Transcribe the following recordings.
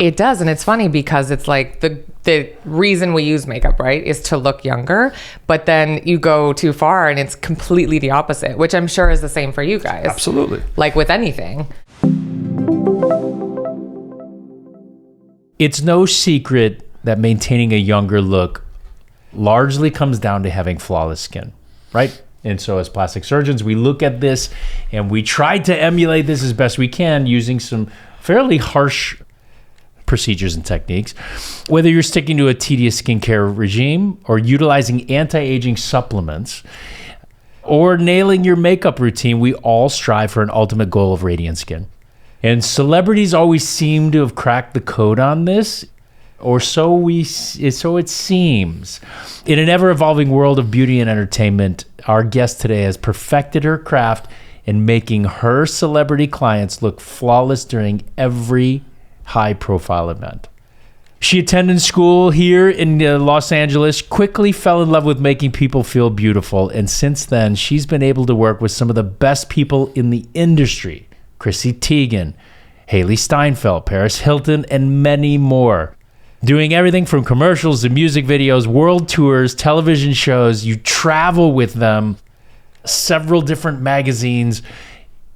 It does. And it's funny because it's like the reason we use makeup, right, is to look younger. But then you go too far and it's completely the opposite, which I'm sure is the same for you guys. Absolutely. Like with anything. It's no secret that maintaining a younger look largely comes down to having flawless skin, right? And so as plastic surgeons, we look at this and we try to emulate this as best we can using some fairly harsh procedures and techniques. Whether you're sticking to a tedious skincare regime or utilizing anti-aging supplements or nailing your makeup routine, we all strive for an ultimate goal of radiant skin. And celebrities always seem to have cracked the code on this, or so it seems. In an ever-evolving world of beauty and entertainment, our guest today has perfected her craft in making her celebrity clients look flawless during every high-profile event. She attended school here in Los Angeles, quickly fell in love with making people feel beautiful, and since then, she's been able to work with some of the best people in the industry. Chrissy Teigen, Hailee Steinfeld, Paris Hilton, and many more. Doing everything from commercials to music videos, world tours, television shows. You travel with them, several different magazines.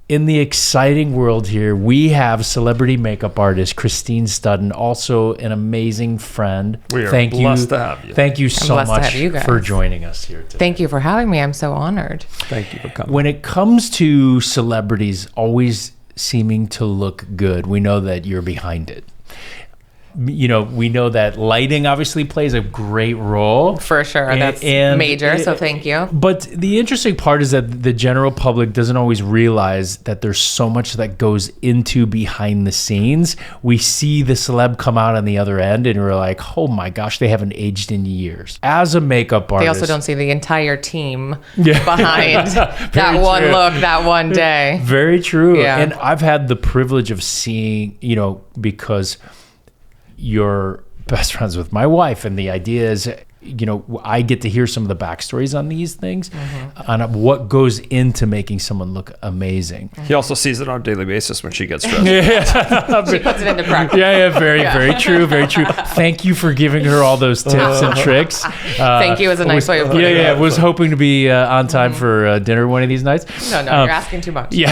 In the exciting world here, we have celebrity makeup artist Kristine Studden, also an amazing friend. We are blessed to have you. Thank you so much you for joining us here today. Thank you for having me. I'm so honored. Thank you for coming. When it comes to celebrities always seeming to look good, we know that you're behind it. You know, we know that lighting obviously plays a great role. For sure. That's major, so thank you. But the interesting part is that the general public doesn't always realize that there's so much that goes into behind the scenes. We see the celeb come out on the other end and we're like, oh my gosh, they haven't aged in years. As a makeup artist. They also don't see the entire team behind that one look, that one day. Very true. Yeah. And I've had the privilege of seeing, you know, because you're best friends with my wife, and the idea is, you know, I get to hear some of the backstories on these things, on what goes into making someone look amazing. He also sees it on a daily basis when she gets stressed. She puts it into practice. Very true. Thank you for giving her all those tips and tricks. Thank you is a nice way of putting it. Was hoping to be on time for dinner one of these nights. No, you're asking too much. The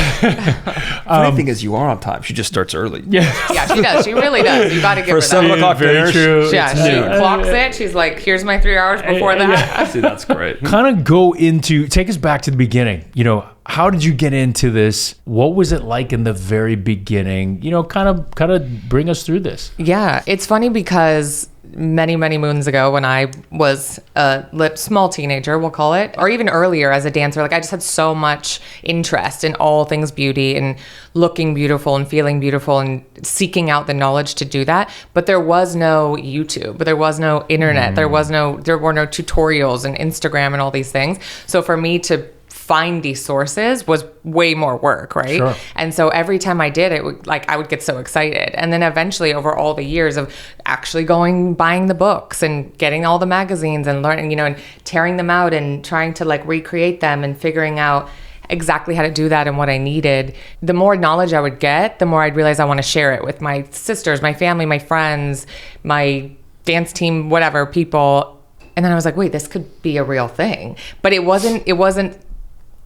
funny thing is, you are on time. She just starts early. Yeah, she does. She really does. You got to give her that. 7 o'clock dinner. True. Yeah, she clocks it. She's like, here's my 3 hours before that. See, that's great. Kind of take us back to the beginning. You know, how did you get into this? What was it like in the very beginning? You know, kind of bring us through this. Yeah, it's funny because many moons ago, when I was a small teenager, we'll call it, or even earlier as a dancer, like I just had so much interest in all things beauty and looking beautiful and feeling beautiful and seeking out the knowledge to do that. But there was no YouTube, there was no internet, there were no tutorials and Instagram and all these things. So for me to find these sources was way more work, right? Sure. And so every time I did it, I would get so excited. And then eventually, over all the years of actually buying the books and getting all the magazines and learning, you know, and tearing them out and trying to like recreate them and figuring out exactly how to do that and what I needed, the more knowledge I would get, the more I'd realize I want to share it with my sisters, my family, my friends, my dance team, whatever, people. And then I was like, wait, this could be a real thing. But it wasn't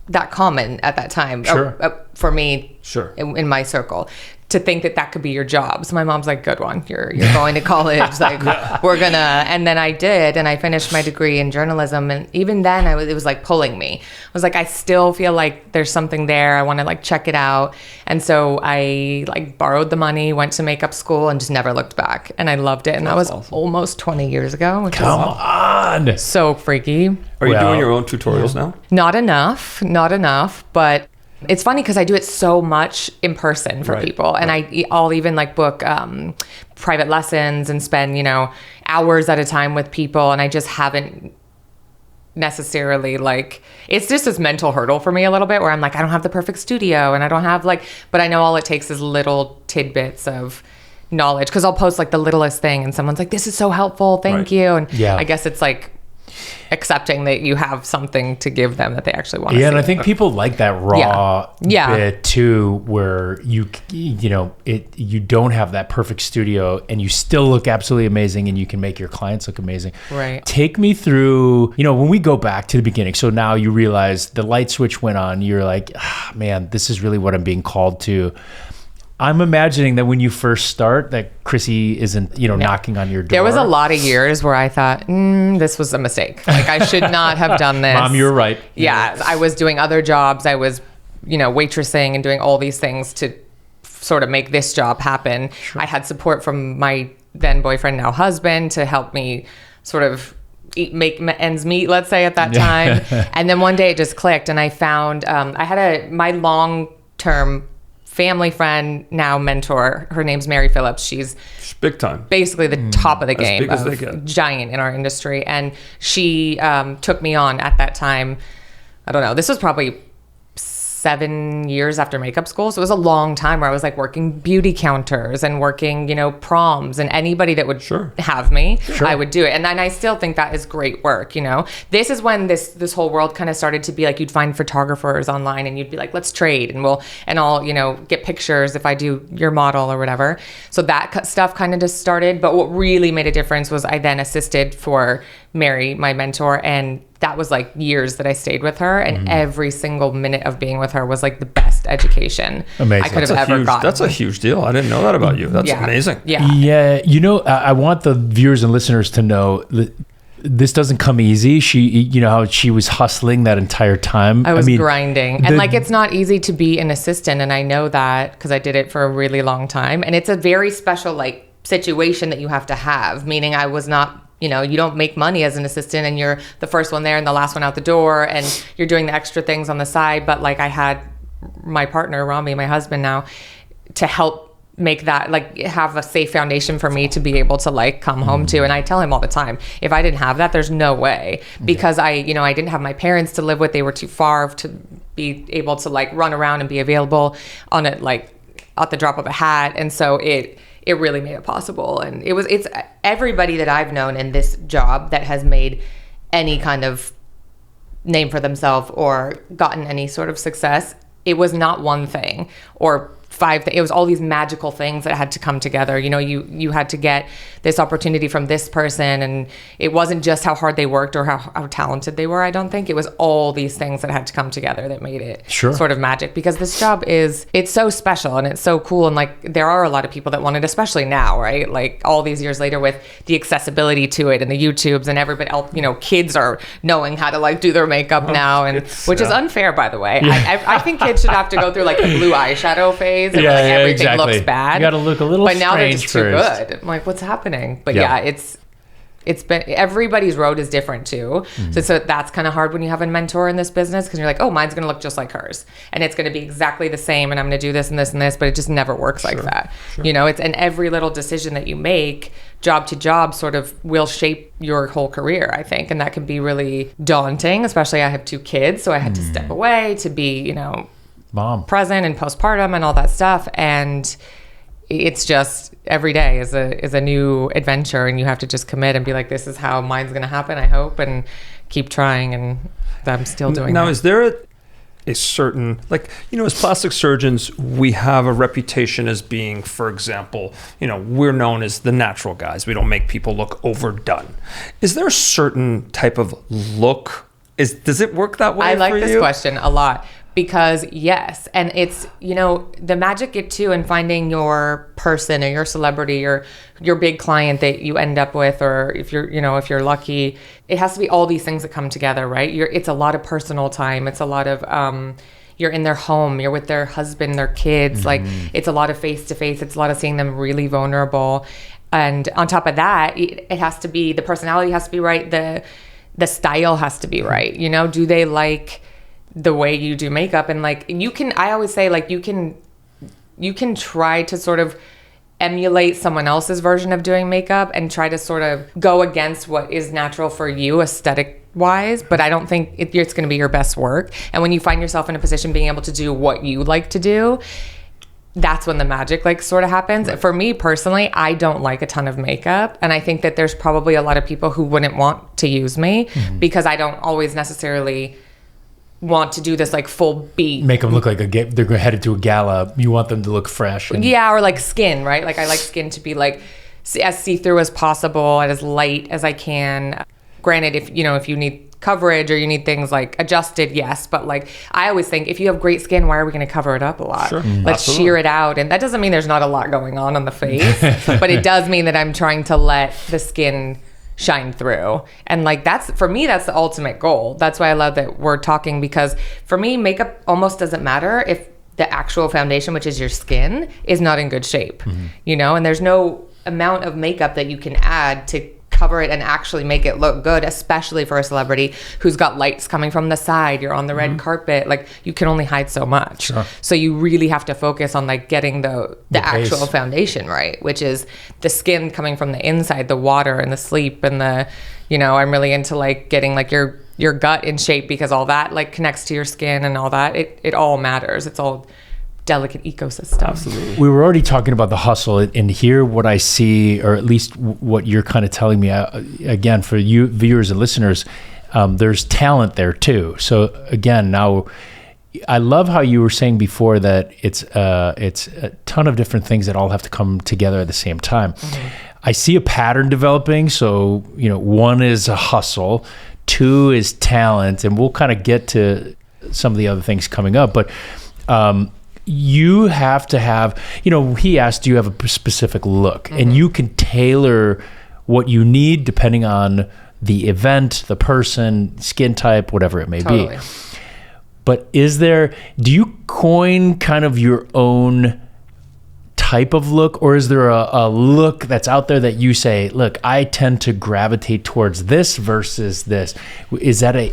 that common at that time. Sure. For me, sure, in my circle, to think that could be your job. So my mom's like, good one, you're going to college, like we're gonna. And then I did, and I finished my degree in journalism, and even then it was like pulling me. I was like, I still feel like there's something there. I want to like check it out. And so I like borrowed the money, went to makeup school, and just never looked back. And I loved it. And that was awesome. Almost 20 years ago. Which Come on, so freaky. Are you doing your own tutorials now? Not enough, but it's funny because I do it so much in person for people, and I'll even like book private lessons and spend, you know, hours at a time with people, and I just haven't necessarily like, it's just this mental hurdle for me a little bit where I'm like, I don't have the perfect studio, and I don't have like, but I know all it takes is little tidbits of knowledge, because I'll post like the littlest thing and someone's like, this is so helpful, thank you. And I guess it's like accepting that you have something to give them that they actually want to Yeah, see. and I think people like that raw Yeah. bit too, where you don't have that perfect studio and you still look absolutely amazing and you can make your clients look amazing. Right. Take me through, when we go back to the beginning. So now you realize the light switch went on. You're like, man, this is really what I'm being called to. I'm imagining that when you first start, that Chrissy isn't, knocking on your door. There was a lot of years where I thought, this was a mistake. Like, I should not have done this. Mom, you're right. Yeah, I was doing other jobs. I was, waitressing and doing all these things to sort of make this job happen. Sure. I had support from my then boyfriend, now husband, to help me sort of make ends meet, let's say, at that time. And then one day it just clicked, and I found, I had my long-term family friend, now mentor. Her name's Mary Phillips. She's big time, basically the top of the game, big as they get. Giant in our industry. And she took me on at that time. I don't know. This was probably 7 years after makeup school. So it was a long time where I was like working beauty counters and working, proms, and anybody that would have me, I would do it. And I still think that is great work. This is when this whole world kind of started to be like, you'd find photographers online and you'd be like, let's trade and I'll get pictures if I do your model or whatever. So that stuff kind of just started. But what really made a difference was I then assisted for Mary, my mentor, and that was like years that I stayed with her, and every single minute of being with her was like the best education I could have ever gotten. That's a huge deal. I didn't know that about you. That's amazing. Yeah. I want the viewers and listeners to know that this doesn't come easy. She, how she was hustling that entire time. I was grinding. And it's not easy to be an assistant. And I know that because I did it for a really long time. And it's a very special situation that you have to have, meaning I was not, you don't make money as an assistant and you're the first one there and the last one out the door and you're doing the extra things on the side. But I had my partner, Rami, my husband now, to help make that have a safe foundation for me to be able to come home to. And I tell him all the time, if I didn't have that, there's no way, because I didn't have my parents to live with. They were too far to be able to run around and be available on it at the drop of a hat. And so it really made it possible. And it's everybody that I've known in this job that has made any kind of name for themselves or gotten any sort of success. It was not one thing or five things. It was all these magical things that had to come together. You had to get this opportunity from this person, and it wasn't just how hard they worked or how talented they were. I don't think it was all these things that had to come together that made it sort of magic, because this job it's so special and it's so cool. And there are a lot of people that want it, especially now, right? All these years later with the accessibility to it and the YouTubes and everybody else, kids are knowing how to do their makeup now, and which is unfair, by the way. I think kids should have to go through a blue eyeshadow phase and everything looks bad. You got to look a little strange. But now they're just too good. I'm like, what's happening? But it's been, everybody's road is different too. So that's kind of hard when you have a mentor in this business, because you're like, oh, mine's going to look just like hers and it's going to be exactly the same and I'm going to do this and this and this, but it just never works like that. It's, and every little decision that you make job to job sort of will shape your whole career, I think. And that can be really daunting, especially I have 2 kids. So I had to step away to be, mom present and postpartum and all that stuff. And it's just every day is a new adventure, and you have to just commit and be like, this is how mine's going to happen, I hope, and keep trying. And I'm still doing now, that. Is there a certain, as plastic surgeons, we have a reputation as being, for example, we're known as the natural guys. We don't make people look overdone. Is there a certain type of look? Does it work that way? I like for this you? question a lot. Because yes, and it's, the magic it too in finding your person or your celebrity or your big client that you end up with, or if you're lucky, it has to be all these things that come together, right? It's a lot of personal time. It's a lot of, you're in their home, you're with their husband, their kids. It's a lot of face to face. It's a lot of seeing them really vulnerable. And on top of that, it has to be, the personality has to be right. The style has to be right. Do they like the way you do makeup? And I always say you can try to sort of emulate someone else's version of doing makeup and try to sort of go against what is natural for you aesthetic wise, but I don't think it's going to be your best work. And when you find yourself in a position being able to do what you like to do, that's when the magic like sort of happens. For me personally, I don't like a ton of makeup. And I think that there's probably a lot of people who wouldn't want to use me because I don't always necessarily want to do this like full beat. Make them look like they're headed to a gala. You want them to look fresh. Yeah, or like skin, right? Like I like skin to be like as see-through as possible and as light as I can. Granted, if you need coverage or you need things like adjusted, yes, but like I always think if you have great skin, why are we going to cover it up a lot? Sure. Let's sheer it out. And that doesn't mean there's not a lot going on the face, but it does mean that I'm trying to let the skin shine through. And like that's the ultimate goal. That's why I love that we're talking, because for me, makeup almost doesn't matter if the actual foundation, which is your skin, is not in good shape, and there's no amount of makeup that you can add to cover it and actually make it look good, especially for a celebrity who's got lights coming from the side. You're on the red carpet. Like you can only hide so much. Sure. So you really have to focus on like getting the actual base. foundation right, which is the skin coming from the inside, the water and the sleep and the, I'm really into like getting like your gut in shape, because all that like connects to your skin and all that. It all matters. It's all delicate ecosystem. Absolutely. We were already talking about the hustle, and here what I see, or at least what you're kind of telling me, again, for you viewers and listeners, there's talent there too. So again, now I love how you were saying before that it's a ton of different things that all have to come together at the same time. I see a pattern developing. So, one is a hustle, two is talent, and we'll kind of get to some of the other things coming up, but you have to have, he asked, do you have a specific look? And you can tailor what you need depending on the event, the person, skin type, whatever it may be. But do you coin kind of your own type of look, or is there a look that's out there that you say, look, I tend to gravitate towards this versus this? Is that I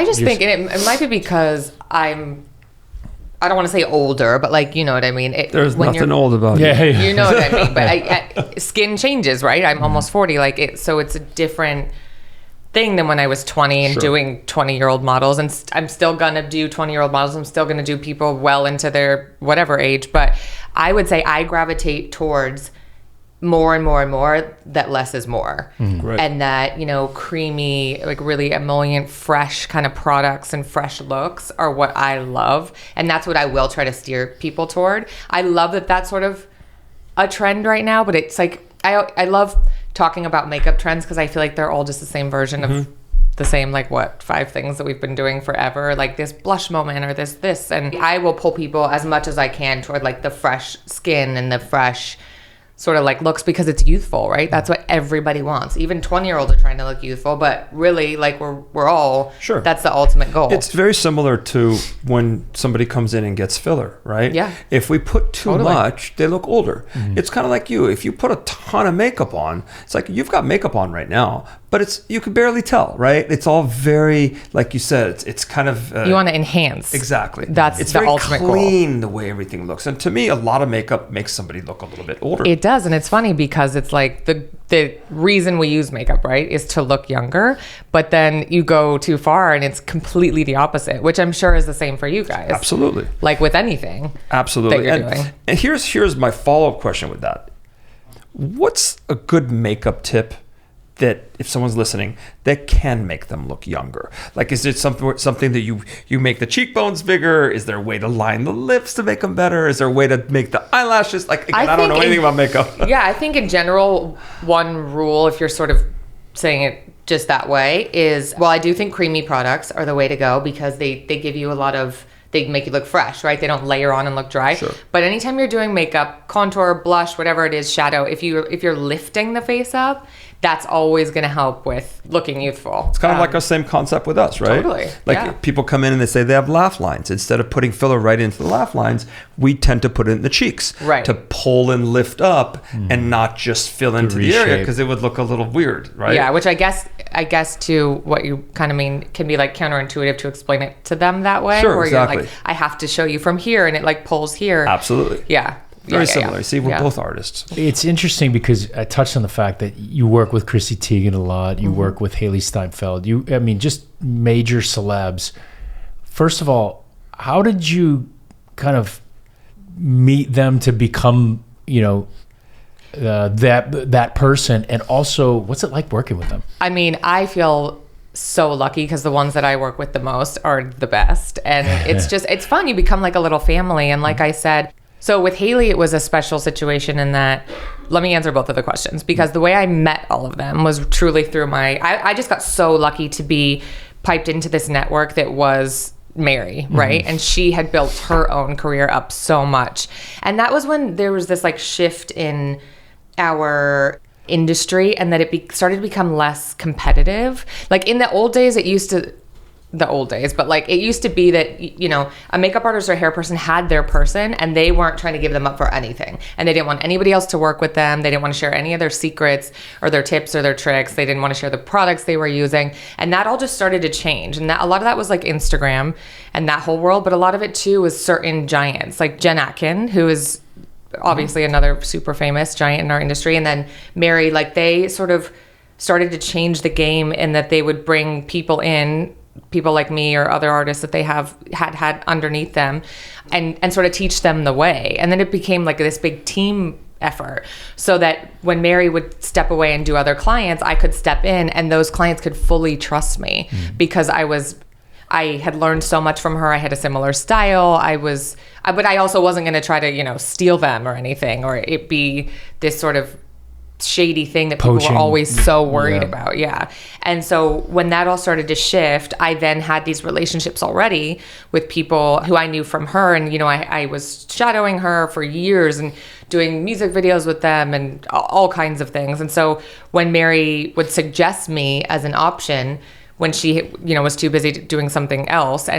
just think it might be because I don't want to say older, but like, you know what I mean? There's nothing old about it. You know what I mean? But skin changes, right? I'm almost 40. So it's a different thing than when I was 20 and doing 20-year-old models. And I'm still going to do 20-year-old models. I'm still going to do people well into their whatever age. But I would say I gravitate towards more and more and more that less is more. Right. And that, creamy, like really emollient, fresh kind of products and fresh looks are what I love. And that's what I will try to steer people toward. I love that that's sort of a trend right now, but it's like, I love talking about makeup trends because I feel like they're all just the same version of the same, like 5 things that we've been doing forever, like this blush moment or this. And I will pull people as much as I can toward like the fresh skin and the fresh sort of like looks, because it's youthful, right? That's what everybody wants. Even 20-year-olds are trying to look youthful, but really like we're all, that's the ultimate goal. It's very similar to when somebody comes in and gets filler, right? Yeah. If we put too much, they look older. It's kind of like you. If you put a ton of makeup on, it's like you've got makeup on right now, but you can barely tell, right? It's all very, like you said, it's kind of... you want to enhance. Exactly. That's the ultimate goal. It's very clean the way everything looks. And to me, a lot of makeup makes somebody look a little bit older. It does, and it's funny because it's like the reason we use makeup, right, is to look younger, but then you go too far and it's completely the opposite, which I'm sure is the same for you guys. Absolutely. Like with anything. Absolutely. That you're doing. And here's my follow-up question with that. What's a good makeup tip that if someone's listening, that can make them look younger? Like, is it something that you make the cheekbones bigger? Is there a way to line the lips to make them better? Is there a way to make the eyelashes? Like, again, I don't know anything about makeup. Yeah, I think in general, one rule, if you're sort of saying it just that way, is, well, I do think creamy products are the way to go because they give you a lot of, they make you look fresh, right? They don't layer on and look dry. Sure. But anytime you're doing makeup, contour, blush, whatever it is, shadow, if you're lifting the face up, that's always going to help with looking youthful. It's kind of like our same concept with us, right? Totally. Like people come in and they say they have laugh lines. Instead of putting filler right into the laugh lines, we tend to put it in the cheeks to pull and lift up and not just fill into the area, because it would look a little weird, right? Yeah, which I guess to what you kind of mean can be like counterintuitive to explain it to them that way. Sure, where exactly. You're like, I have to show you from here and it like pulls here. Absolutely. Yeah. Very similar. See, we're both artists. It's interesting because I touched on the fact that you work with Chrissy Teigen a lot. You work with Hailee Steinfeld. Just major celebs. First of all, how did you kind of meet them to become, that person? And also, what's it like working with them? I mean, I feel so lucky because the ones that I work with the most are the best. And it's fun. You become like a little family. And like I said, so with Hailee, it was a special situation in that, let me answer both of the questions, because the way I met all of them was truly through I just got so lucky to be piped into this network that was Mary, right? And she had built her own career up so much. And that was when there was this like shift in our industry, and that it started to become less competitive. Like in the old days, but like it used to be that, a makeup artist or a hair person had their person and they weren't trying to give them up for anything. And they didn't want anybody else to work with them. They didn't want to share any of their secrets or their tips or their tricks. They didn't want to share the products they were using. And that all just started to change. And a lot of that was like Instagram and that whole world. But a lot of it too was certain giants like Jen Atkin, who is obviously another super famous giant in our industry. And then Mary, like they sort of started to change the game in that they would bring people like me or other artists that they had underneath them and sort of teach them the way. And then it became like this big team effort, so that when Mary would step away and do other clients, I could step in and those clients could fully trust me because I had learned so much from her. I had a similar style. But I also wasn't going to try to, steal them or anything, or it be this sort of shady thing that people were always so worried about. Yeah. And so when that all started to shift, I then had these relationships already with people who I knew from her. And, I was shadowing her for years and doing music videos with them and all kinds of things. And so when Mary would suggest me as an option, when she, was too busy doing something else,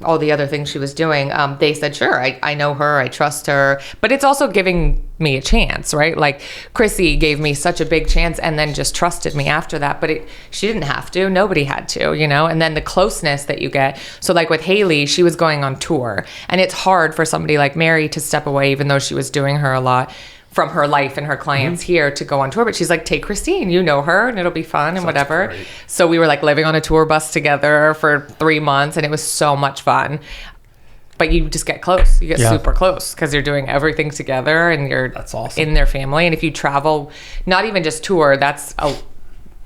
all the other things she was doing, they said, sure, I know her, I trust her. But it's also giving me a chance, right? Like Chrissy gave me such a big chance and then just trusted me after that. But she didn't have to. Nobody had to, and then the closeness that you get. So like with Hailee, she was going on tour. And it's hard for somebody like Mary to step away, even though she was doing her a lot from her life and her clients here to go on tour. But she's like, take Kristine, you know her, and it'll be fun and whatever. Great. So we were like living on a tour bus together for 3 months, and it was so much fun. But you just get close. You get super close because you're doing everything together and you're in their family. And if you travel, not even just tour, that's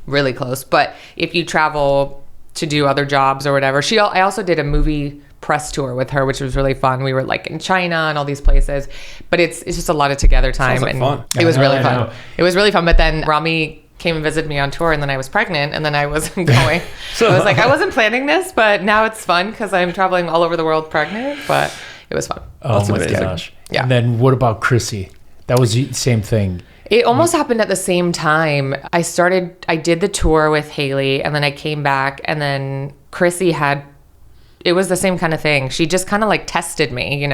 really close. But if you travel to do other jobs or whatever, I also did a movie press tour with her, which was really fun. We were like in China and all these places, but it's just a lot of together time. Sounds like fun. It was really fun. It was really fun. But then Rami came and visited me on tour, and then I was pregnant, and then I wasn't going. So I was like, I wasn't planning this, but now it's fun because I'm traveling all over the world pregnant. But it was fun. Oh my gosh! Yeah. And then what about Chrissy? That was the same thing. It almost happened at the same time. I did the tour with Hailee, and then I came back, and then Chrissy it was the same kind of thing. She just kind of like tested me,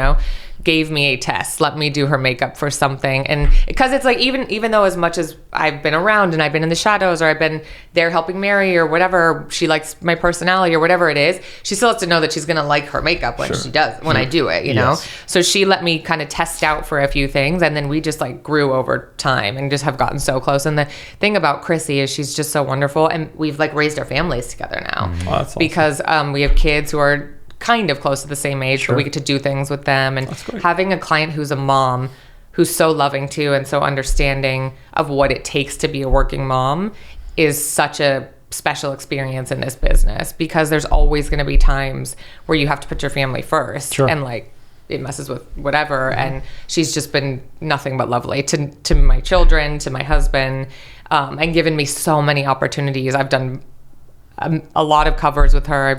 gave me a test, let me do her makeup for something. And because it's like, even though as much as I've been around and I've been in the shadows or I've been there helping Mary or whatever, she likes my personality or whatever it is, she still has to know that she's going to like her makeup when I do it, know? So she let me kind of test out for a few things. And then we just like grew over time and just have gotten so close. And the thing about Chrissy is she's just so wonderful. And we've like raised our families together now because we have kids who are kind of close to the same age, but we get to do things with them. And having a client who's a mom who's so loving too and so understanding of what it takes to be a working mom is such a special experience in this business, because there's always going to be times where you have to put your family first and like it messes with whatever. And she's just been nothing but lovely to my children, to my husband, and given me so many opportunities. I've done a lot of covers with her.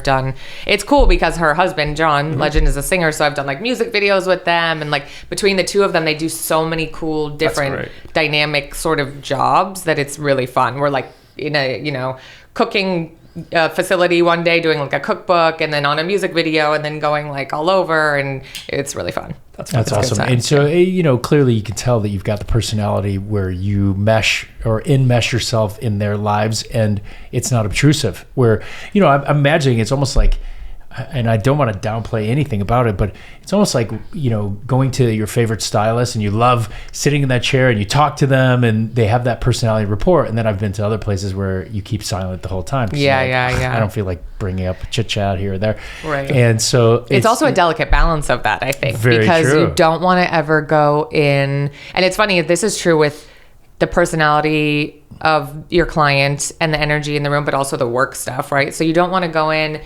It's cool because her husband, John Legend, is a singer. So I've done like music videos with them. And like between the two of them, they do so many cool, different dynamic sort of jobs that it's really fun. We're like in a, cooking facility one day doing like a cookbook, and then on a music video, and then going like all over. And it's really fun. That's awesome. And so, clearly you can tell that you've got the personality where you mesh yourself in their lives, and it's not obtrusive. Where, I'm imagining it's almost like and I don't want to downplay anything about it, but it's almost like, going to your favorite stylist and you love sitting in that chair and you talk to them and they have that personality rapport. And then I've been to other places where you keep silent the whole time. Yeah. I don't feel like bringing up chit chat here or there. Right. And so it's also a delicate balance of that, I think, because true. you don't want to ever go in. And it's funny, this is true with the personality of your client and the energy in the room, but also the work stuff, right? So you don't want to go in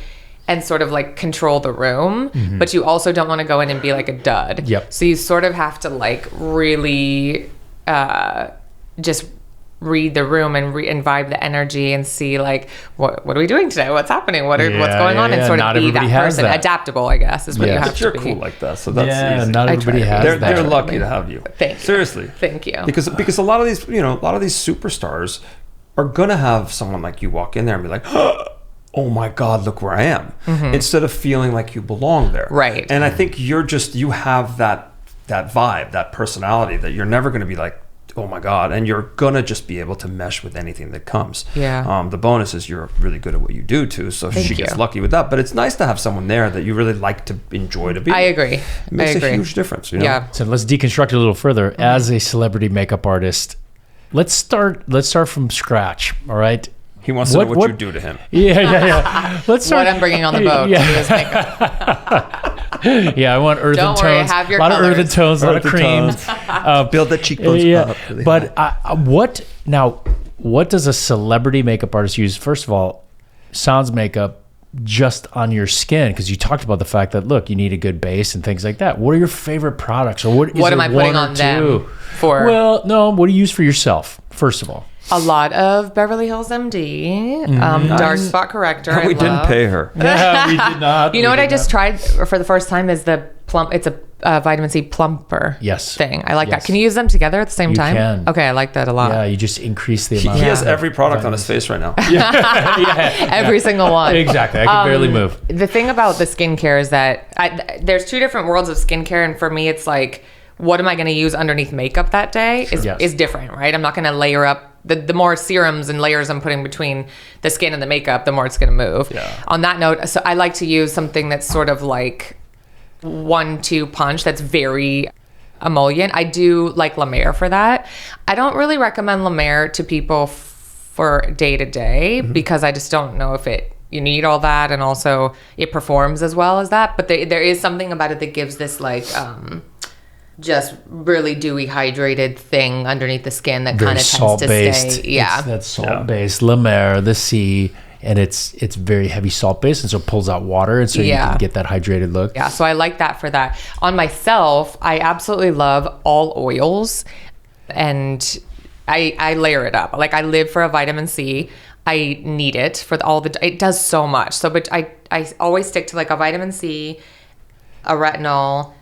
and sort of like control the room, but you also don't want to go in and be like a dud. Yep. So you sort of have to like really just read the room and vibe the energy and see like what are we doing today? What's happening? What's going on? And sort not of be that person. that. Adaptable, I guess, is what you have But to you're be. cool like that, so that's easy. not everybody has that. They're lucky to have you. Thank you. Seriously. Thank you. Because a lot of these, a lot of these superstars are gonna have someone like you walk in there and be like, oh my God, look where I am, instead of feeling like you belong there. Right. And I think you have that vibe, that personality that you're never gonna be like, oh my God, and you're gonna just be able to mesh with anything that comes. Yeah. The bonus is you're really good at what you do too, so Thank she you. gets lucky with that. But it's nice to have someone there that you really like to enjoy to be. I agree. It makes I agree. a huge difference. Yeah. So let's deconstruct it a little further. As a celebrity makeup artist, let's start from scratch. All right. He wants to know what you do to him. Yeah. Let's start. What I'm bringing on the boat to do his makeup. Yeah, I want earthen Don't tones. worry, have your a lot colors. of earthen tones, a lot of creams. Build the cheekbones up. Really But what does a celebrity makeup artist use? First of all, sans makeup just on your skin, because you talked about the fact that, look, you need a good base and things like that. What are your favorite products, or what am I putting on them for? Well, no, what do you use for yourself, first of all? A lot of Beverly Hills MD, dark spot corrector. we didn't pay her. Yeah, we did not. You know what I just tried for the first time is the plump. It's a vitamin C plumper. Yes. Thing. I like Yes. that. Can you use them together at the same time? can. Okay, I like that a lot. Yeah, you just increase the He amount. has every product on his face right now. Every single one. Exactly. I can barely move. The thing about the skincare is that there's two different worlds of skincare, and for me, it's like, what am I going to use underneath makeup that day is different, right? I'm not going to layer up. The more serums and layers I'm putting between the skin and the makeup, the more it's going to move. Yeah. On that note, so I like to use something that's sort of like 1-2 punch that's very emollient. I do like La Mer for that. I don't really recommend La Mer to people for day to day because I just don't know if you need all that, and also it performs as well as that. But there is something about it that gives this like just really dewy, hydrated thing underneath the skin that kind of tends to stay. Yeah, It's that salt-based La Mer, the sea, and it's very heavy salt-based, and so it pulls out water, and so you can get that hydrated look. Yeah, so I like that for that. On myself, I absolutely love all oils, and I layer it up. Like, I live for a vitamin C. I need it for it does so much. So, but I always stick to like a vitamin C, a retinol,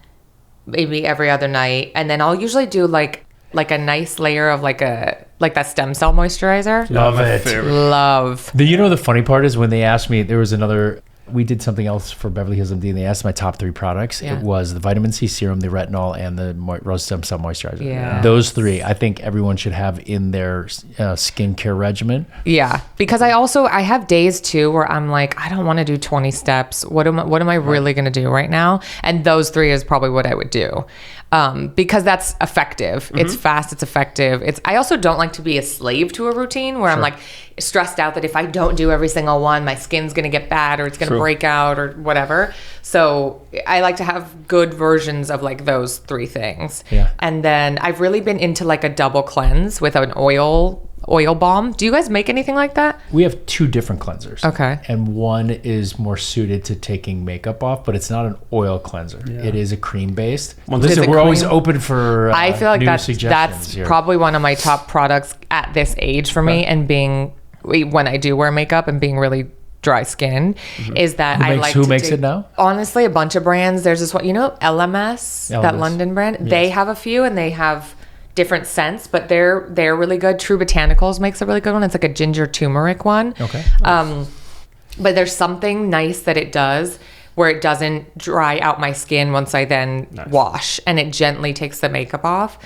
maybe every other night, and then I'll usually do like a nice layer of like that stem cell moisturizer. Love it. Love. The funny part is when they asked me, we did something else for Beverly Hills MD, and they asked my top 3 products. Yeah. It was the vitamin C serum, the retinol, and the rose stem cell moisturizer. Yeah. Those 3, I think everyone should have in their skincare regimen. Yeah, because I have days too where I'm like, I don't want to do 20 steps. What am I really going to do right now? And those 3 is probably what I would do. Because that's effective. It's fast, it's effective. I also don't like to be a slave to a routine where I'm like stressed out that if I don't do every single one, my skin's going to get bad or it's going to break out or whatever. So I like to have good versions of like those 3 things. Yeah. And then I've really been into like a double cleanse with an oil balm. Do you guys make anything like that? We have 2 different cleansers. Okay. And one is more suited to taking makeup off, but it's not an oil cleanser. Yeah. It is a cream based. Listen, we're always open for I feel like that's here. probably one of my top products at this age for me, and when I do wear makeup and being really dry skin, is that Who makes it now? Honestly, a bunch of brands. There's this one, LMS, that London brand. Yes. They have a few, and they have different scents, but they're really good. True Botanicals makes a really good one. It's like a ginger turmeric one. Okay. But there's something nice that it does where it doesn't dry out my skin once I then wash, and it gently takes the makeup off.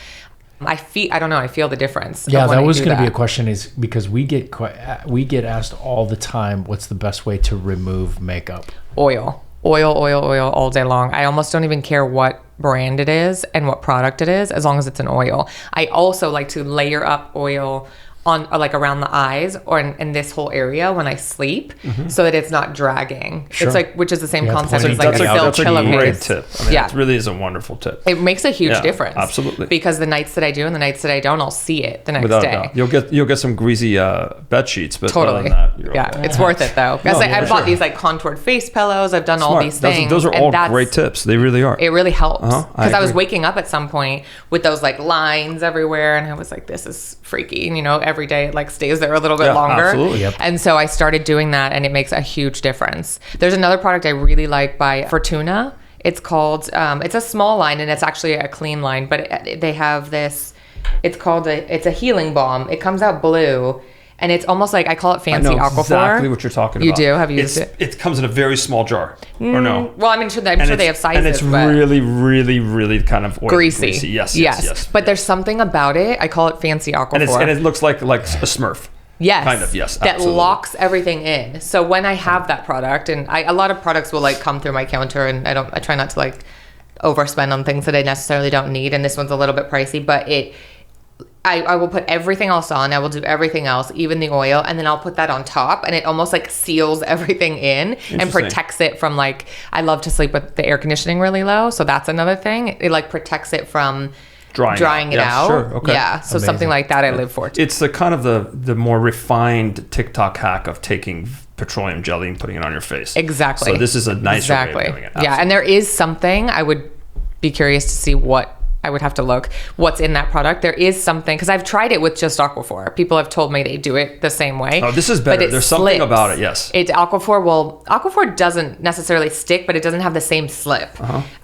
I feel the difference. Yeah, that was going to be a question, is because we get asked all the time, what's the best way to remove makeup? Oil. oil all day long. I almost don't even care what brand it is and what product it is, as long as it's an oil. I also like to layer up oil on, like, around the eyes or in this whole area when I sleep, so that it's not dragging. Sure. It's like, which is the same concept as That's like a a pillowcase. great tip. I mean, it really is a wonderful tip. It makes a huge difference. Absolutely. Because the nights that I do and the nights that I don't, I'll see it the next Without a day. doubt. You'll get some greasy bed sheets, but other Totally. than that, you're Yeah, okay. it's worth it though. Because No, I for bought sure. these like contoured face pillows. I've done all Smart. these things. Those are and all that's- great tips. They really are. It really helps. I Because I was agree. waking up at some point with those like lines everywhere, and I was like, this is freaky. And, you know, every day it like stays there a little bit longer. Absolutely. Yep. And so I started doing that, and it makes a huge difference. There's another product I really like by Fortuna. It's called, it's a small line, and it's actually a clean line, but they have this, it's a healing balm. It comes out blue, and it's almost like, I call it I fancy know Aquaphor. exactly what you're talking about. You do? Have you used it? It comes in a very small jar, or no? Well, I'm sure they have sizes. And it's but really, really, really kind of oily, greasy. Yes. But there's something about it. I call it fancy Aquaphor. And it looks like a Smurf. Yes. Kind of, yes. That absolutely. locks everything in. So when I have that product, and a lot of products will like come through my counter, and I try not to like overspend on things that I necessarily don't need. And this one's a little bit pricey, but I will put everything else on. I will do everything else, even the oil, and then I'll put that on top, and it almost like seals everything in and protects it from like, I love to sleep with the air conditioning really low. So that's another thing. It like protects it from drying it out. Sure. Okay. Yeah. So Amazing. something like that I live for. It's the kind of the more refined TikTok hack of taking petroleum jelly and putting it on your face. Exactly. So this is a nicer way of doing it. Yeah, and there is something, I would be curious to see what, I would have to look what's in that product. There is something, because I've tried it with just Aquaphor. People have told me they do it the same way. Oh, this is but better. it There's something about it, yes. Aquaphor doesn't necessarily stick, but it doesn't have the same slip.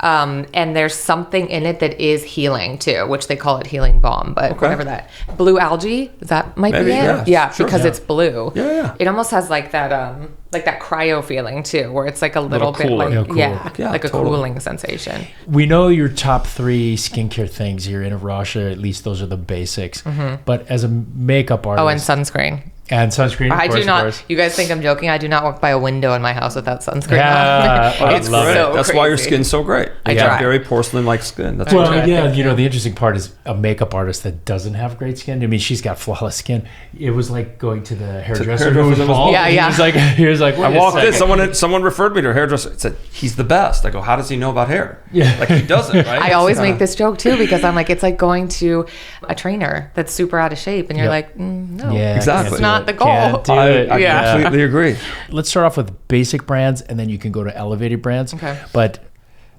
And there's something in it that is healing too, which they call it healing balm, but whatever that. Blue algae, that might Maybe, be it? yeah, Yeah, sure. because it's blue. Yeah. It almost has like that cryo feeling too, where it's like a little bit cooler. like, Yeah, Yeah, like a totally. cooling sensation. We know your top 3 skincare things. You're in a rush, or at least those are the basics. But as a makeup artist, Oh, and sunscreen. and sunscreen, I do of not. course. You guys think I'm joking? I do not walk by a window in my house without sunscreen. Yeah. on. I It's love it. so That's why your crazy. skin's so great. I You have try. very porcelain-like skin. That's Well, right. yeah, you know, the interesting part is a makeup artist that doesn't have great skin. I mean, she's got flawless skin. It was like going to the hairdresser who was bald. Yeah, and yeah. He was like, I wait a walked in. second. Someone referred me to a hairdresser. It said he's the best. I go, how does he know about hair? Yeah. Like he doesn't, right? I always make this joke too, because I'm like, it's like going to a trainer that's super out of shape, and you're Yep. like, no, Yeah, Exactly. it's not the goal. Can't do it. I completely agree. Let's start off with basic brands, and then you can go to elevated brands. Okay. But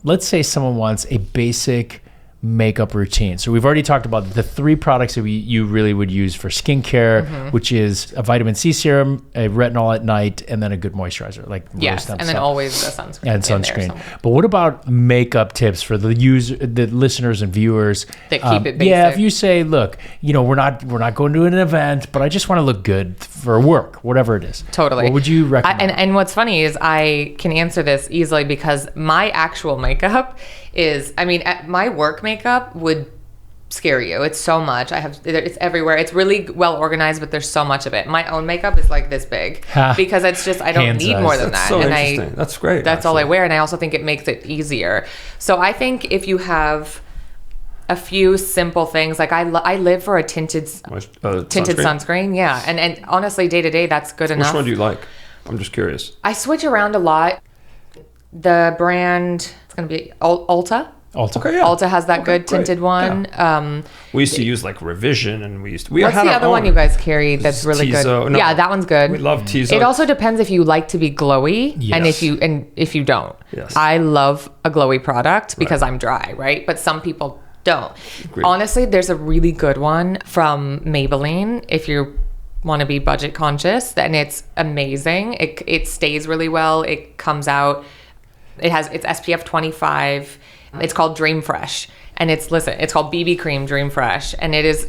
let's say someone wants a basic makeup routine. So we've already talked about the 3 products that you really would use for skincare, which is a vitamin C serum, a retinol at night, and then a good moisturizer like rose Yes, stem and then cell. always a sunscreen. And in there sunscreen. somewhere. But what about makeup tips for the listeners and viewers That keep it Yeah, basic. if you say, look, you know, we're not going to an event, but I just want to look good for work, whatever it is. Totally. What would you recommend? And what's funny is I can answer this easily, because my actual makeup is, I mean, my work makeup would scare you. It's so much. It's everywhere. It's really well organized, but there's so much of it. My own makeup is like this big, because it's just, I don't Hand need size. more than That's that. so and interesting. That's great. That's all I actually. wear. And I also think it makes it easier. So I think if you have a few simple things, like I live for a tinted sunscreen. Yeah. And honestly, day to day, that's good enough. Which one do you like? I'm just curious. I switch around a lot. The brand, it's going to be Ulta. Ulta. Okay, yeah. Ulta has that good great. tinted one. We used to use like Revision, and we What's had the our other own. one you guys carry that's really Tizo. good? No. Yeah, that one's good. We love Tizo. It also depends if you like to be glowy and Yes. if you don't. Yes. I love a glowy product because I'm dry, right? But some people don't. Agreed. Honestly, there's a really good one from Maybelline if you want to be budget conscious, and it's amazing. It stays really well. It comes out. It's SPF 25. It's called Dream Fresh, and it's called BB Cream Dream Fresh, and it is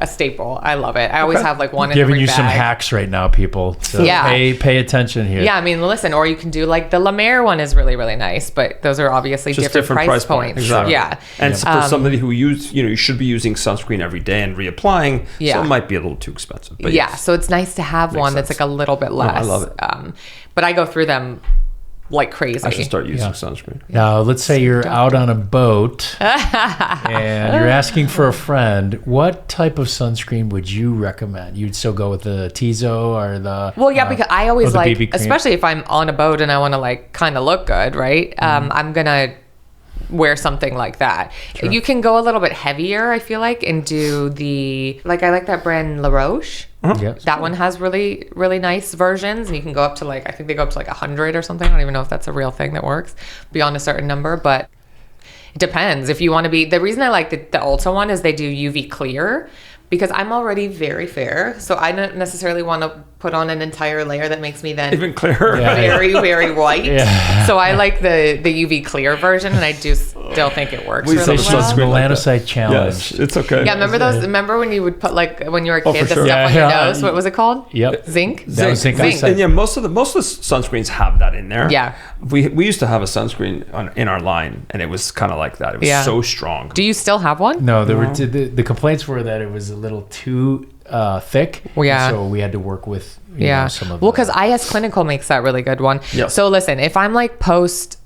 a staple. I love it. I always have like one in Giving every you bag. some hacks right now, people. So Yeah. pay attention here. Yeah, I mean, listen, or you can do like the La Mer one is really, really nice, but those are obviously Just different price points. Exactly. Yeah. And for somebody who you should be using sunscreen every day and reapplying, Yeah. so it might be a little too expensive. But Yeah, yes. so it's nice to have one that's sense. like a little bit less. I love it. But I go through them like crazy. I should start using sunscreen. Now, let's say you're out on a boat and you're asking for a friend. What type of sunscreen would you recommend? You'd still go with the Tizo or the... Well, yeah, because I always like, BB cream? especially if I'm on a boat and I want to like kind of look good, right? I'm going to wear something like that. Sure. You can go a little bit heavier, I feel like, and do the, like, I like that brand La Roche. Yep. That one has really, really nice versions, and you can go up to like, I think they go up to like 100 or something. I don't even know if that's a real thing that works beyond a certain number, but it depends. If you want to be, the reason I like the Ulta one is they do UV clear, because I'm already very fair, so I don't necessarily want to put on an entire layer that makes me then Even clearer. very, very white. Yeah. So I like the UV clear version, and I do still think it works We really say well. sunscreen like that. melanocyte challenge. Yes, it's okay. Yeah, remember those? Remember when you would put, like, when you were a kid, for the sure. stuff on Yeah, your yeah. nose? What was it called? Yep. Zinc? That was zinc Zinc. oxide. And yeah, most of the sunscreens have that in there. Yeah. We used to have a sunscreen in our line, and it was kind of like that. It was Yeah. so strong. Do you still have one? No, there were the complaints were that it was a little too thick. Well, yeah. And so we had to work with Yeah. some of Well, the- because IS Clinical makes that really good one. Yeah. So listen, if I'm like post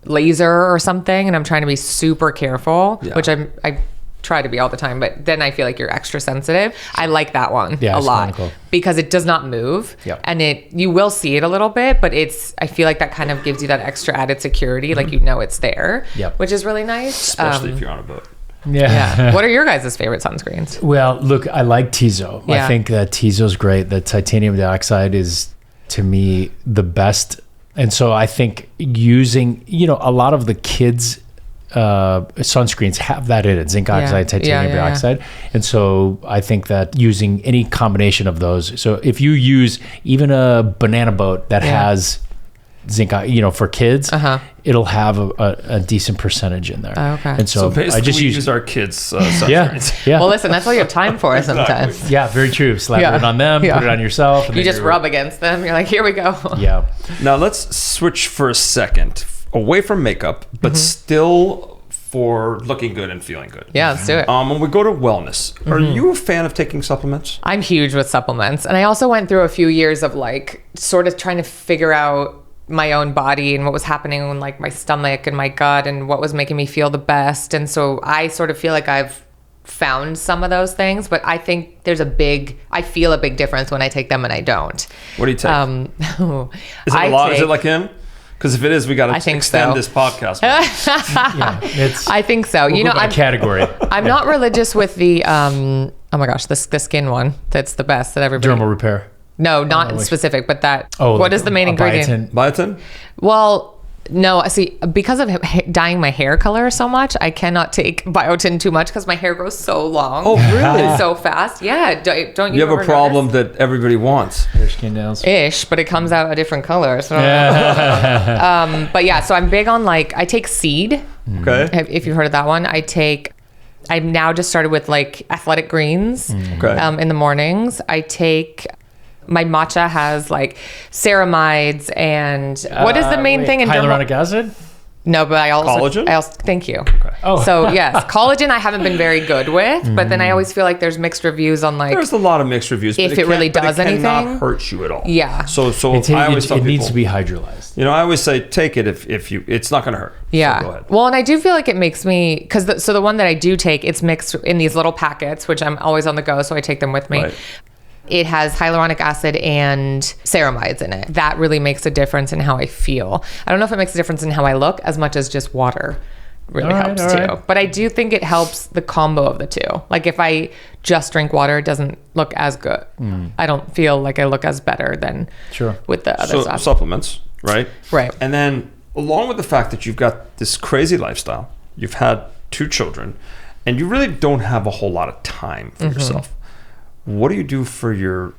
laser or something and I'm trying to be super careful, Yeah. which I try to be all the time, but then I feel like you're extra sensitive. I like that one Yeah, a it's lot clinical. because it does not move. Yep. And you will see it a little bit, but I feel like that kind of gives you that extra added security. Like, you know, it's there, Yep. which is really nice. Especially if you're on a boat. Yeah. What are your guys' favorite sunscreens? Well, look, I like Tizo. Yeah. I think that Tizo's great. The titanium dioxide is, to me, the best. And so I think using, a lot of the kids' sunscreens have that in it, zinc oxide, titanium dioxide. And so I think that using any combination of those. So if you use even a banana boat that has zinc, for kids, it'll have a decent percentage in there. Oh, okay. And so, basically, I just we use use our kids' sunscreens. yeah. Well, listen, that's all you have time for sometimes. Yeah, very true. Slap Yeah. it on them, Yeah. put it on yourself. And You then just you're- rub against them. You're like, here we go. Yeah. Now let's switch for a second away from makeup, but still for looking good and feeling good. Yeah, let's do it. When we go to wellness, are you a fan of taking supplements? I'm huge with supplements. And I also went through a few years of like sort of trying to figure out my own body and what was happening in like my stomach and my gut and what was making me feel the best. And so I sort of feel like I've found some of those things, but I think I feel a big difference when I take them and I don't. What do you take? Is it I a lot? Is it take- like him? Because if it is, we got to think extend so. this podcast. I think so. We'll go by category. I'm not religious with the, oh my gosh, the skin one. That's the best that everybody. Dermal repair. No, not specific, but that. Oh, what like is the main a ingredient? biotin? Biotin? Well, no, see, because of dyeing my hair color so much, I cannot take biotin too much because my hair grows so long. Oh, really? And so fast. Yeah. Don't you You have a ever problem notice? that everybody wants. Hair, skin, nails. Ish, but it comes out a different color. So but yeah, so I'm big on I take seed. Okay. If you've heard of that one, I've now just started with athletic greens Okay. in the mornings. My matcha has ceramides and what is the main thing in hyaluronic acid? No, but I also Collagen? thank you. Oh. So yes, collagen I haven't been very good with, but then I always feel like there's mixed reviews on There's a lot of mixed reviews. If but it really can't- but does it cannot anything. hurt you at all. Yeah. So It I always tell it people, needs to be hydrolyzed. I always say take it if you. It's not going to hurt. Yeah. So go ahead. Well, and I do feel like it makes me because the one that I do take, it's mixed in these little packets, which I'm always on the go, so I take them with me. Right. It has hyaluronic acid and ceramides in it. That really makes a difference in how I feel. I don't know if it makes a difference in how I look as much as just water really All right, helps all too. right. But I do think it helps the combo of the two. Like if I just drink water, it doesn't look as good. I don't feel like I look as better than Sure. with the other So stuff. supplements, right? Right. And then along with the fact that you've got this crazy lifestyle, you've had 2 children, and you really don't have a whole lot of time for yourself. What do you do for your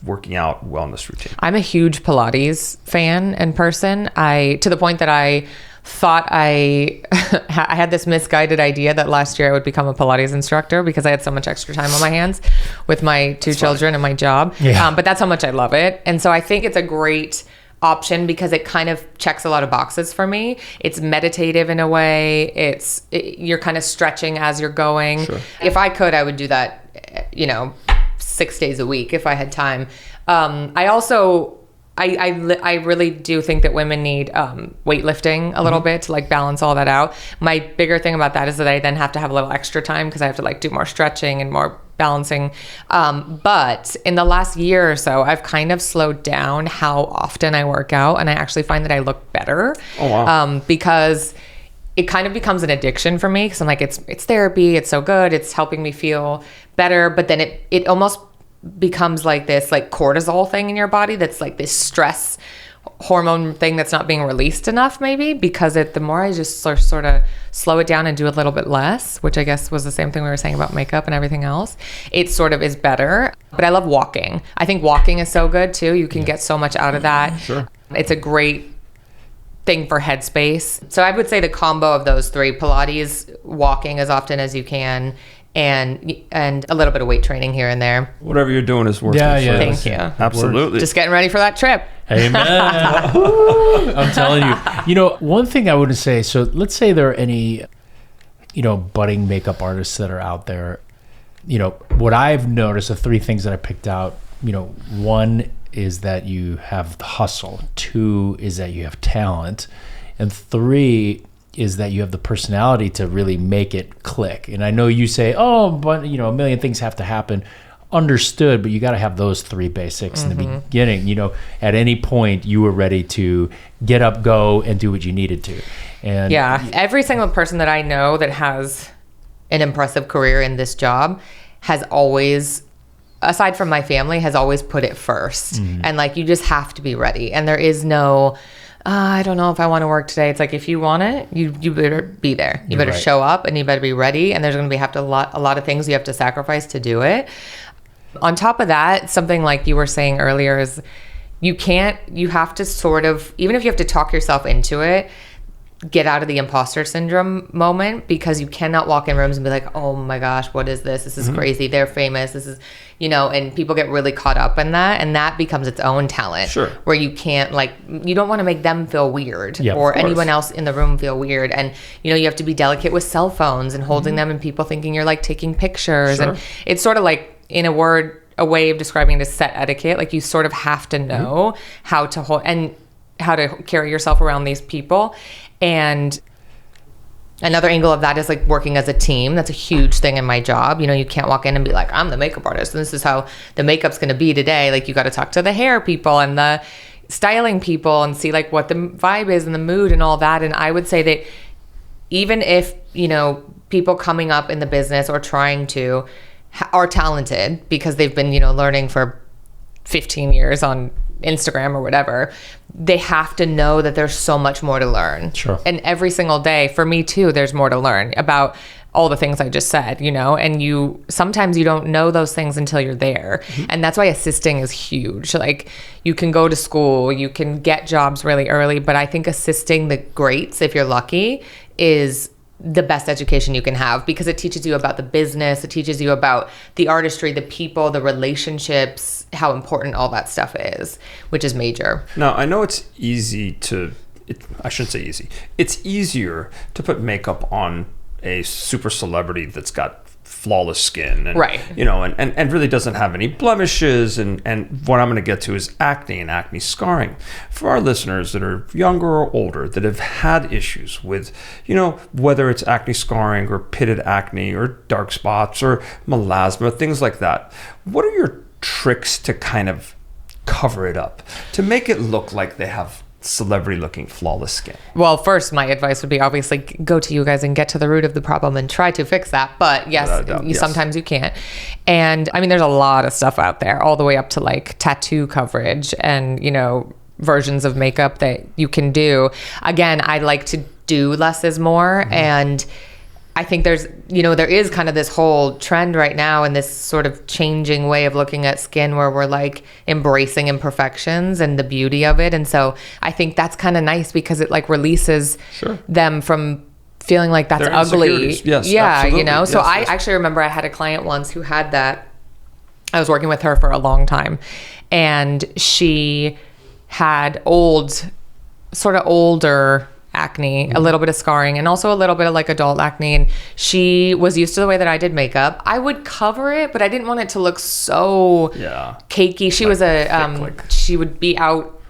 working out wellness routine? I'm a huge Pilates fan and person. To the point that I thought I had this misguided idea that last year I would become a Pilates instructor because I had so much extra time on my hands with my 2 children and my job. Yeah. But that's how much I love it. And so I think it's a great option because it kind of checks a lot of boxes for me. It's meditative in a way. You're kind of stretching as you're going. Sure. If I could, I would do that, 6 days a week if I had time. I also I really do think that women need weightlifting a little bit to like balance all that out. My bigger thing about that is that I then have to have a little extra time because I have to like do more stretching and more balancing. But in the last year or so, I've kind of slowed down how often I work out, and I actually find that I look better. Oh, wow. Because it kind of becomes an addiction for me because I'm like, it's therapy, it's so good, it's helping me feel better. But then it almost becomes like this like cortisol thing in your body that's like this stress hormone thing that's not being released enough, maybe, because the more I just sort of slow it down and do a little bit less, which I guess was the same thing we were saying about makeup and everything else, it sort of is better. But I love walking. I think walking is so good too. You can get so much out of that. Sure. It's a great thing for headspace. So I would say the combo of those three: Pilates, walking as often as you can, and a little bit of weight training here and there. Whatever you're doing is worth it. Yeah. Thank you. Absolutely. Just getting ready for that trip. Amen. I'm telling you. One thing I would say, so let's say there are any, budding makeup artists that are out there. What I've noticed, the three things that I picked out, one is that you have the hustle. Two is that you have talent. And three is that you have the personality to really make it click. And I know you say, but a million things have to happen. Understood, but you got to have those three basics in the beginning. At any point you were ready to get up, go, and do what you needed to. And every single person that I know that has an impressive career in this job has always, aside from my family, has always put it first. And like, you just have to be ready. And there is no, I don't know if I want to work today. It's like, if you want it, you better be there. You better show up, and you better be ready. And there's going to be a lot of things you have to sacrifice to do it. On top of that, something like you were saying earlier is you have to sort of, even if you have to talk yourself into it, get out of the imposter syndrome moment, because you cannot walk in rooms and be like, oh my gosh, what is this? This is crazy. They're famous. This is, and people get really caught up in that, and that becomes its own talent. Sure. Where you can't, you don't want to make them feel weird or anyone else in the room feel weird. And, you have to be delicate with cell phones and holding them and people thinking you're like taking pictures. Sure. And it's sort of like, in a way of describing it is set etiquette. Like, you sort of have to know how to hold and how to carry yourself around these people. And another angle of that is like working as a team. That's a huge thing in my job. You can't walk in and be like, I'm the makeup artist, and this is how the makeup's going to be today. Like, you got to talk to the hair people and the styling people and see like what the vibe is and the mood and all that. And I would say that even if, people coming up in the business or trying to are talented because they've been, learning for 15 years on Instagram or whatever, they have to know that there's so much more to learn. Sure. And every single day, for me too, there's more to learn about all the things I just said, and sometimes you don't know those things until you're there. And that's why assisting is huge. Like, you can go to school, you can get jobs really early, but I think assisting the greats, if you're lucky, is the best education you can have, because it teaches you about the business, it teaches you about the artistry, the people, the relationships, how important all that stuff is, which is major. Now, I know it's I shouldn't say easy. It's easier to put makeup on a super celebrity that's got flawless skin and and really doesn't have any blemishes, and what I'm going to get to is acne and acne scarring. For our listeners that are younger or older that have had issues with whether it's acne scarring or pitted acne or dark spots or melasma, things like that, what are your tricks to kind of cover it up, to make it look like they have celebrity looking flawless skin? Well, first, my advice would be obviously go to you guys and get to the root of the problem and try to fix that. But yes, sometimes you can't. And I mean, there's a lot of stuff out there, all the way up to like tattoo coverage and, versions of makeup that you can do. Again, I like to do less is more. And I think there is kind of this whole trend right now and this sort of changing way of looking at skin where we're like embracing imperfections and the beauty of it. And so I think that's kind of nice because it like releases them from feeling like that's ugly. Yes, yeah, absolutely. So I actually remember I had a client once who had that. I was working with her for a long time, and she had older acne, a little bit of scarring, and also a little bit of like adult acne. And she was used to the way that I did makeup. I would cover it, but I didn't want it to look so cakey. She was she would be out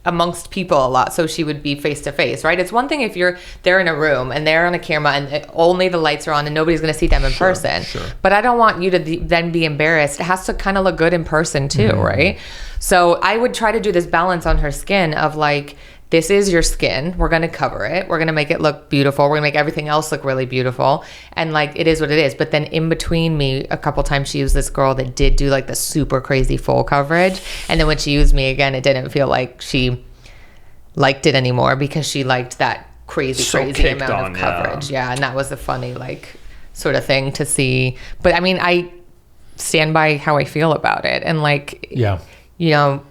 amongst people a lot, so she would be face to face, right? It's one thing if they're in a room and they're on a camera and only the lights are on and nobody's going to see them in person. Sure. But I don't want you to then be embarrassed. It has to kind of look good in person too, right? So I would try to do this balance on her skin of like, this is your skin. We're going to cover it. We're going to make it look beautiful. We're going to make everything else look really beautiful. And like, it is what it is. But then in between me, a couple times she used this girl that did do like the super crazy full coverage. And then when she used me again, it didn't feel like she liked it anymore because she liked that crazy amount of coverage. Yeah. And that was a funny, like, sort of thing to see. But I mean, I stand by how I feel about it. And like, you know,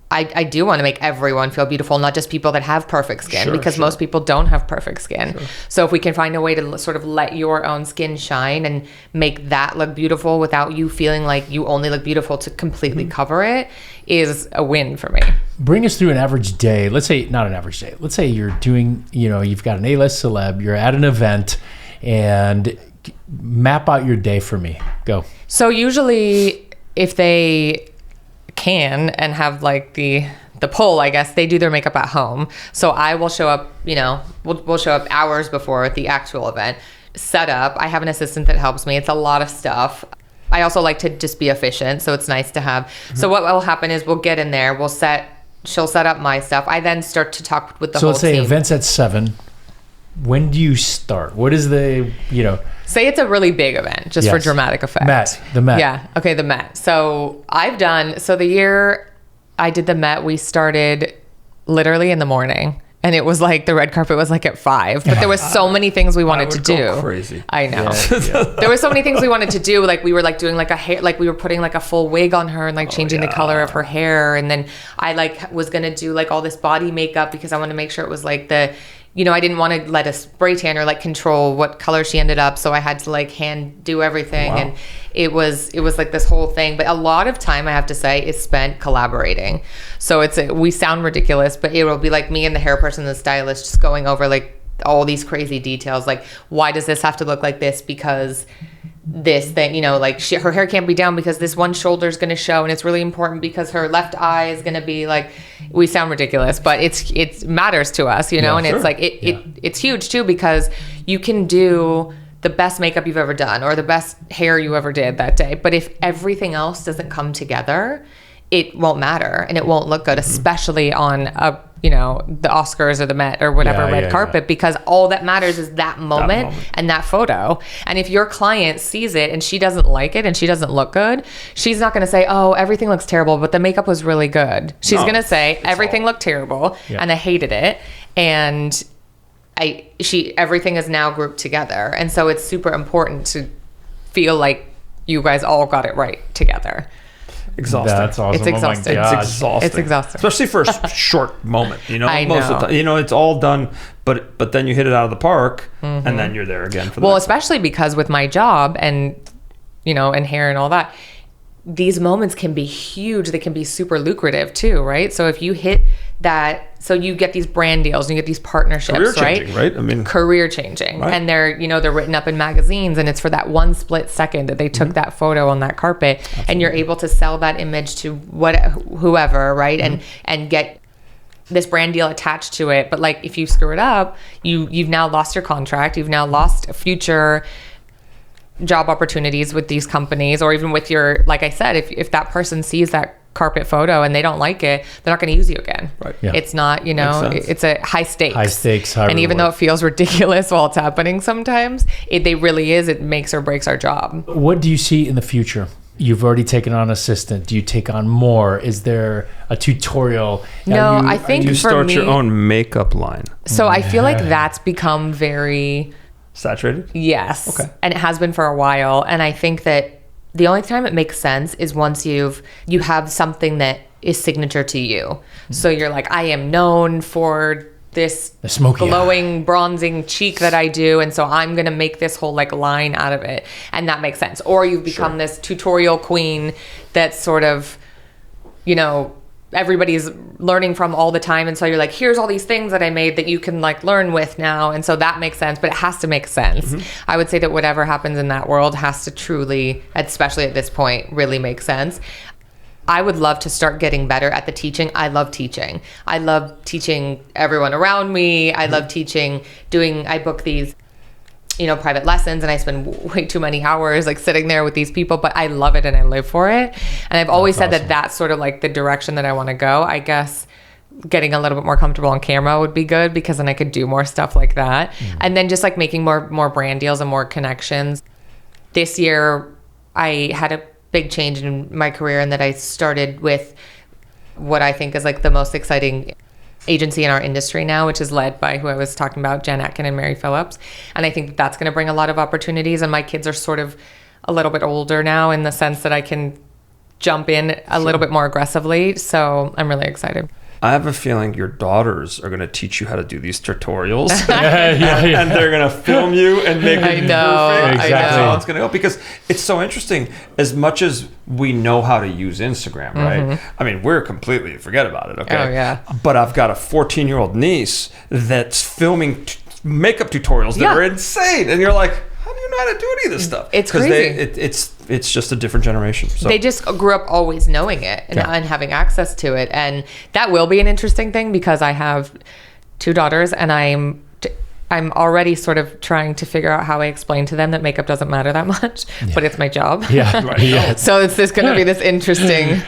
I do want to make everyone feel beautiful, not just people that have perfect skin, because most people don't have perfect skin. So if we can find a way to sort of let your own skin shine and make that look beautiful without you feeling like you only look beautiful to completely cover it, is a win for me. Bring us through an average day. Let's say, not an average day. Let's say you're doing, you know, you've got an A-list celeb, you're at an event, and map out your day for me. Go. So usually if they can and have like the pull, I guess, they do their makeup at home. So I will show up, you know, we'll show up hours before the actual event, set up. I have an assistant that helps me. It's a lot of stuff. I also like to just be efficient, so it's nice to have. So what will happen is we'll get in there, she'll set up my stuff. I then start to talk with the whole team. So let's say event's at 7. When do you start? What is the, you know? Say it's a really big event, just for dramatic effect. The Met. Yeah. Okay, the Met. So the year I did the Met, we started literally in the morning. And it was like the red carpet was like at 5, but there was so many things we wanted to do. Crazy. I know. There were so many things we wanted to do. Like we were like doing like a hair, like we were putting like a full wig on her and like changing the color of her hair. And then I like was going to do like all this body makeup because I wanted to make sure it was like you know, I didn't want to let a spray tan or like control what color she ended up. So I had to like hand do everything. Wow. And it was like this whole thing. But a lot of time, I have to say, is spent collaborating. So we sound ridiculous, but it will be like me and the hair person and the stylist just going over like all these crazy details. Like, why does this have to look like this? Because this thing, you know, like her hair can't be down because this one shoulder is going to show, and it's really important because her left eye is going to be like. We sound ridiculous, but it matters to us, you know. It's like it's huge too, because you can do the best makeup you've ever done or the best hair you ever did that day, but if everything else doesn't come together, it won't matter and it won't look good, especially on the Oscars or the Met or whatever red carpet, because all that matters is that moment and that photo. And if your client sees it and she doesn't like it and she doesn't look good, she's not going to say, oh, everything looks terrible, but the makeup was really good. She's going to say everything looked terrible and I hated it. And everything is now grouped together. And so it's super important to feel like you guys all got it right together. Exhausting. That's awesome. It's exhausting. It's exhausting. It's exhausting. Especially for a short moment, you know. I Most know. of the time, you know, it's all done, but then you hit it out of the park, and then you're there again for the next especially because with my job and, you know, and hair and all that, these moments can be huge. They can be super lucrative too, right? So if you hit that, so you get these brand deals and you get these partnerships, career changing, right? I mean, career changing, right? And they're written up in magazines, and it's for that one split second that they took that photo on that carpet. Absolutely. And you're able to sell that image to whoever, right? And get this brand deal attached to it. But like, if you screw it up, you've now lost your contract. You've now lost future job opportunities with these companies, or even with your, like I said, if that person sees that carpet photo and they don't like it, they're not going to use you again. Right. Yeah. It's not, you know, it's a high stakes. And even though it feels ridiculous while it's happening sometimes, it makes or breaks our job. What do you see in the future? You've already taken on assistant. Do you take on more? Is there a tutorial? No, I think you for start me, your own makeup line. So I feel like that's become very saturated. Yes. Okay. And it has been for a while. And I think that the only time it makes sense is once you have something that is signature to you. Mm-hmm. So you're like, I am known for this glowing bronzing cheek that I do, and so I'm gonna make this whole like line out of it, and that makes sense. Or you've become this tutorial queen that's sort of, you know, everybody's learning from all the time, and so you're like, here's all these things that I made that you can like learn with now, and so that makes sense. But it has to make sense. Mm-hmm. I would say that whatever happens in that world has to truly, especially at this point, really make sense. I would love to start getting better at the teaching. I love teaching. I love teaching everyone around me. I love teaching, I book these, private lessons, and I spend way too many hours like sitting there with these people, but I love it and I live for it. And I've always said that that's sort of like the direction that I want to go. I guess getting a little bit more comfortable on camera would be good, because then I could do more stuff like that. And then just like making more brand deals and more connections. This year, I had a big change in my career, in that I started with what I think is like the most exciting agency in our industry now, which is led by who I was talking about, Jen Atkin and Mary Phillips. And I think that's going to bring a lot of opportunities. And my kids are sort of a little bit older now, in the sense that I can jump in a little bit more aggressively. So I'm really excited. I have a feeling your daughters are going to teach you how to do these tutorials. And they're going to film you and make it perfect. Exactly. That's how it's going to go. Because it's so interesting. As much as we know how to use Instagram, right? I mean, we're completely, forget about it, okay? Oh, yeah. But I've got a 14-year-old niece that's filming makeup tutorials that are insane. And you're like, how do you know how to do any of this stuff? It's crazy. It's just a different generation. So. They just grew up always knowing it and having access to it. And that will be an interesting thing, because I have 2 daughters, and I'm already sort of trying to figure out how I explain to them that makeup doesn't matter that much, but it's my job. So it's going to be this interesting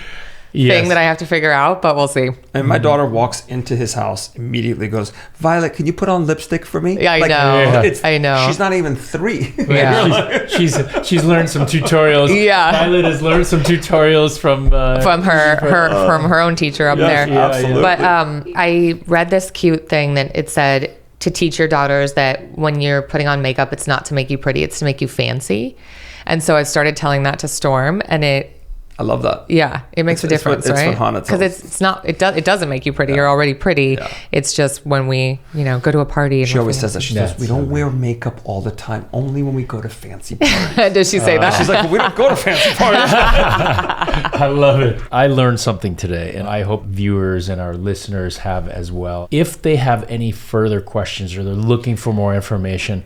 thing that I have to figure out, but we'll see. And my daughter walks into his house, immediately goes, Violet, can you put on lipstick for me? Yeah, I know. I know. She's not even 3. Yeah. She's learned some tutorials. Yeah. Violet has learned some tutorials from her own teacher up there. Yeah, absolutely. But I read this cute thing that it said to teach your daughters that when you're putting on makeup, it's not to make you pretty, it's to make you fancy. And so I started telling that to Storm, and I love that. Yeah, it makes a difference, right? Because it's not. It doesn't make you pretty. You're already pretty. Yeah. It's just when we, go to a party. And she always says that. She says, we don't wear makeup all the time. Only when we go to fancy parties. Does she say that? She's like, well, we don't go to fancy parties. I love it. I learned something today, and I hope viewers and our listeners have as well. If they have any further questions or they're looking for more information,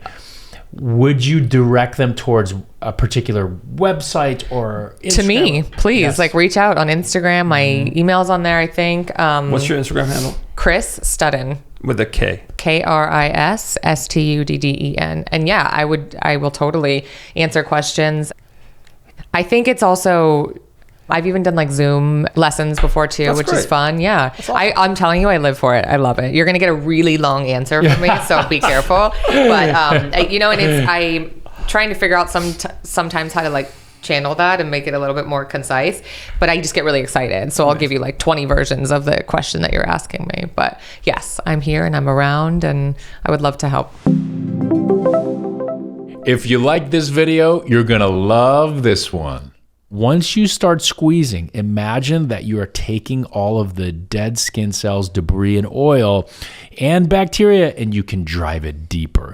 would you direct them towards a particular website or Instagram? To me, please, reach out on Instagram. My email's on there, I think. What's your Instagram handle? Chris Studden. With a K. KRISSTUDDEN. And yeah, I will totally answer questions. I think it's also, I've even done Zoom lessons before too, which is fun. Yeah. Awesome. I'm telling you, I live for it. I love it. You're going to get a really long answer from me, so be careful. But, and I'm trying to figure out sometimes how to channel that and make it a little bit more concise, but I just get really excited. So I'll give you 20 versions of the question that you're asking me. But yes, I'm here and I'm around, and I would love to help. If you like this video, you're going to love this one. Once you start squeezing, imagine that you are taking all of the dead skin cells, debris, and oil and bacteria, and you can drive it deeper.